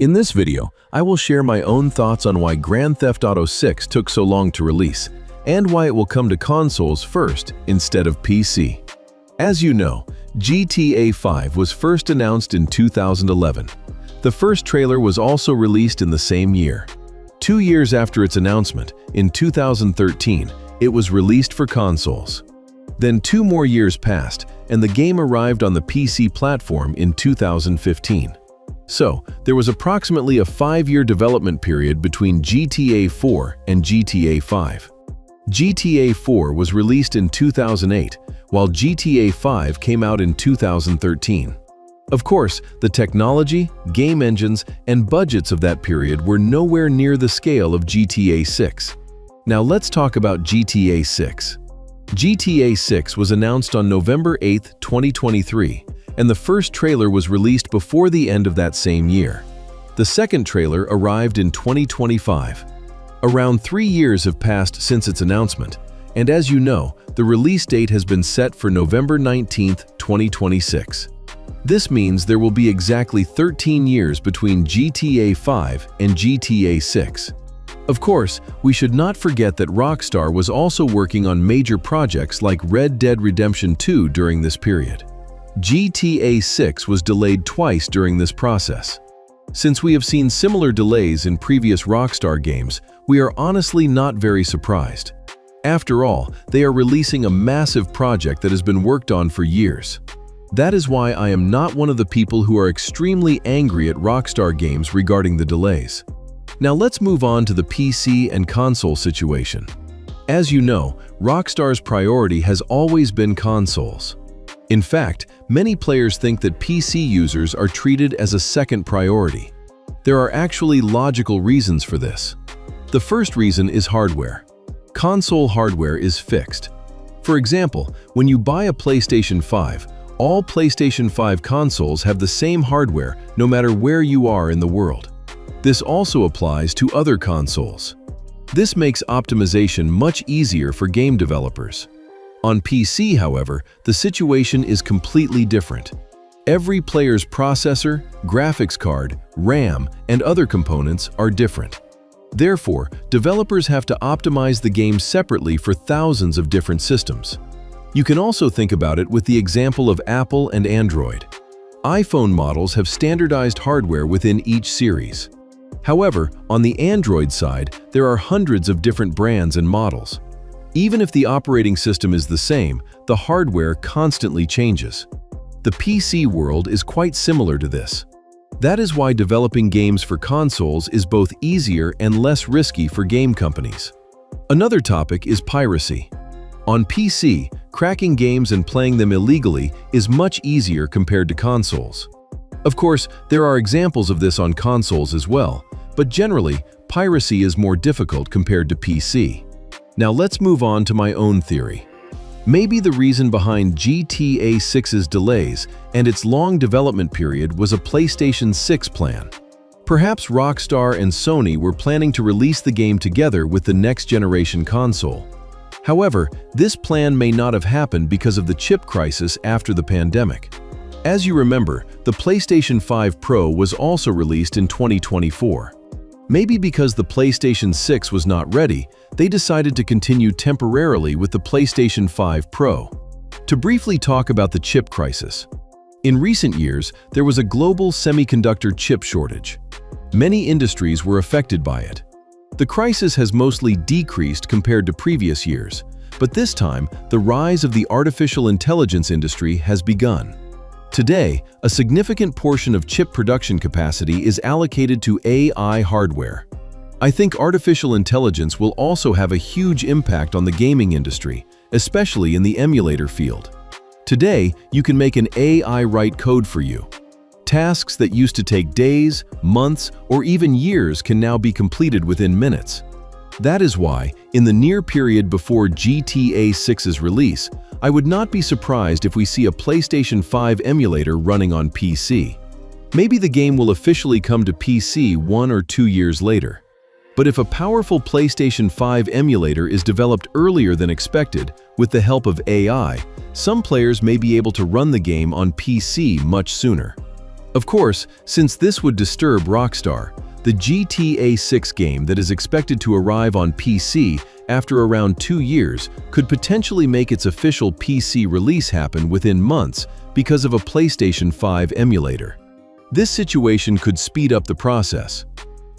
In this video, I will share my own thoughts on why Grand Theft Auto 6 took so long to release, and why it will come to consoles first instead of PC. As you know, GTA 5 was first announced in 2011. The first trailer was also released in the same year. 2 years after its announcement, in 2013, it was released for consoles. Then 2 more years passed, and the game arrived on the PC platform in 2015. So, there was approximately a 5-year development period between GTA 4 and GTA 5. GTA 4 was released in 2008, while GTA 5 came out in 2013. Of course, the technology, game engines, and budgets of that period were nowhere near the scale of GTA 6. Now let's talk about GTA 6. GTA 6 was announced on November 8, 2023, and the first trailer was released before the end of that same year. The second trailer arrived in 2025. Around 3 years have passed since its announcement, and as you know, the release date has been set for November 19, 2026. This means there will be exactly 13 years between GTA 5 and GTA 6. Of course, we should not forget that Rockstar was also working on major projects like Red Dead Redemption 2 during this period. GTA 6 was delayed twice during this process. Since we have seen similar delays in previous Rockstar games, we are honestly not very surprised. After all, they are releasing a massive project that has been worked on for years. That is why I am not one of the people who are extremely angry at Rockstar games regarding the delays. Now let's move on to the PC and console situation. As you know, Rockstar's priority has always been consoles. In fact, many players think that PC users are treated as a second priority. There are actually logical reasons for this. The first reason is hardware. Console hardware is fixed. For example, when you buy a PlayStation 5, all PlayStation 5 consoles have the same hardware no matter where you are in the world. This also applies to other consoles. This makes optimization much easier for game developers. On PC, however, the situation is completely different. Every player's processor, graphics card, RAM, and other components are different. Therefore, developers have to optimize the game separately for thousands of different systems. You can also think about it with the example of Apple and Android. iPhone models have standardized hardware within each series. However, on the Android side, there are hundreds of different brands and models. Even if the operating system is the same, the hardware constantly changes. The PC world is quite similar to this. That is why developing games for consoles is both easier and less risky for game companies. Another topic is piracy. On PC, cracking games and playing them illegally is much easier compared to consoles. Of course, there are examples of this on consoles as well, but generally, piracy is more difficult compared to PC. Now let's move on to my own theory. Maybe the reason behind GTA 6's delays and its long development period was a PlayStation 6 plan. Perhaps Rockstar and Sony were planning to release the game together with the next generation console. However, this plan may not have happened because of the chip crisis after the pandemic. As you remember, the PlayStation 5 Pro was also released in 2024. Maybe because the PlayStation 6 was not ready, they decided to continue temporarily with the PlayStation 5 Pro. To briefly talk about the chip crisis. In recent years, there was a global semiconductor chip shortage. Many industries were affected by it. The crisis has mostly decreased compared to previous years, but this time, the rise of the artificial intelligence industry has begun. Today, a significant portion of chip production capacity is allocated to AI hardware. I think artificial intelligence will also have a huge impact on the gaming industry, especially in the emulator field. Today, you can make an AI write code for you. Tasks that used to take days, months, or even years can now be completed within minutes. That is why, in the near period before GTA 6's release, I would not be surprised if we see a PlayStation 5 emulator running on PC. Maybe the game will officially come to PC 1 or 2 years later. But if a powerful PlayStation 5 emulator is developed earlier than expected, with the help of AI, some players may be able to run the game on PC much sooner. Of course, since this would disturb Rockstar, the GTA 6 game that is expected to arrive on PC after around 2 years could potentially make its official PC release happen within months because of a PlayStation 5 emulator. This situation could speed up the process.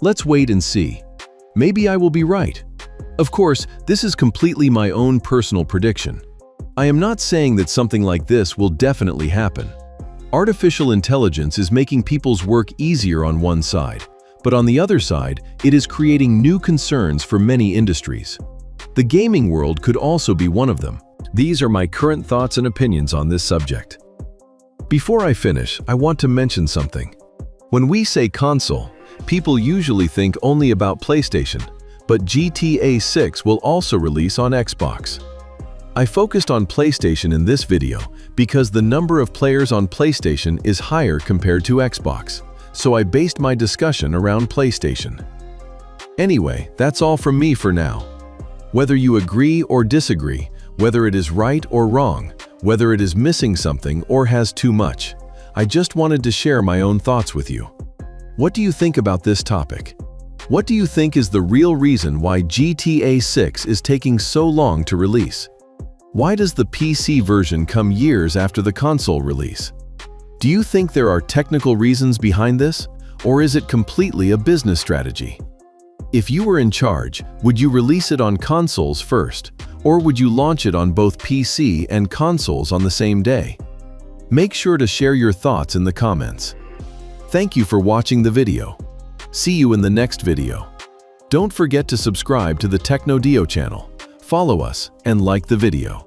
Let's wait and see. Maybe I will be right. Of course, this is completely my own personal prediction. I am not saying that something like this will definitely happen. Artificial intelligence is making people's work easier on one side, but on the other side, it is creating new concerns for many industries. The gaming world could also be one of them. These are my current thoughts and opinions on this subject. Before I finish, I want to mention something. When we say console, people usually think only about PlayStation, but GTA 6 will also release on Xbox. I focused on PlayStation in this video because the number of players on PlayStation is higher compared to Xbox, so I based my discussion around PlayStation. Anyway, that's all from me for now. Whether you agree or disagree, whether it is right or wrong, whether it is missing something or has too much, I just wanted to share my own thoughts with you. What do you think about this topic? What do you think is the real reason why GTA 6 is taking so long to release? Why does the PC version come years after the console release? Do you think there are technical reasons behind this, or is it completely a business strategy? If you were in charge, would you release it on consoles first, or would you launch it on both PC and consoles on the same day? Make sure to share your thoughts in the comments. Thank you for watching the video. See you in the next video. Don't forget to subscribe to the TechnoDio channel, follow us, and like the video.